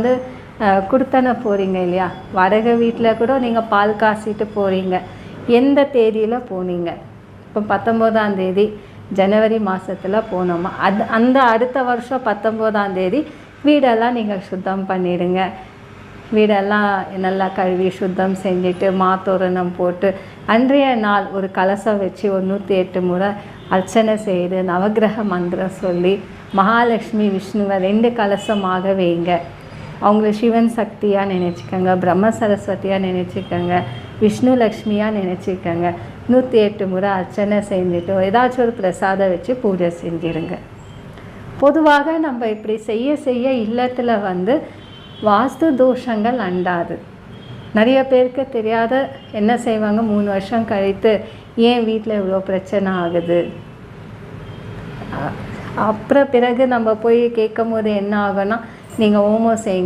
வந்து குடுத்தன போகிறீங்க இல்லையா, வடக வீட்டில் கூட நீங்கள் பால் காசிட்டு போகிறீங்க. எந்த தேதியில் போனீங்க? இப்போ 19ஆம் தேதி ஜனவரி மாதத்தில் போனோமா, அந்த அடுத்த வருஷம் 19ஆம் தேதி வீடெல்லாம் நீங்கள் சுத்தம் பண்ணிடுங்க. வீடெல்லாம் நல்லா கழுவி சுத்தம் செஞ்சுட்டு மாத்தோரணம் போட்டு அன்றைய நாள் ஒரு கலசம் வச்சு ஒரு 108 முறை அர்ச்சனை செய்து நவகிரக மந்திரம் சொல்லி மகாலட்சுமி விஷ்ணுவை 2 கலசமாக வைங்க. அவங்கள சிவன் சக்தியாக நினச்சிக்கோங்க, பிரம்ம சரஸ்வதியாக நினச்சிக்கோங்க, விஷ்ணு லக்ஷ்மியாக நினச்சிக்கோங்க. 108 முறை அர்ச்சனை செஞ்சுட்டு ஏதாச்சும் ஒரு பிரசாதம் வச்சு பூஜை செஞ்சிருங்க. பொதுவாக நம்ம இப்படி செய்ய இல்லத்தில் வந்து வாஸ்து தோஷங்கள் அண்டாது. நிறைய பேருக்கு தெரியாத என்ன செய்வாங்க, 3 வருஷம் கழித்து ஏன் வீட்டில் இவ்வளோ பிரச்சனை ஆகுது, அப்புறம் பிறகு நம்ம போய் கேட்கும் போது என்ன ஆகும்னா, நீங்கள் ஹோமம் செய்யுங்க.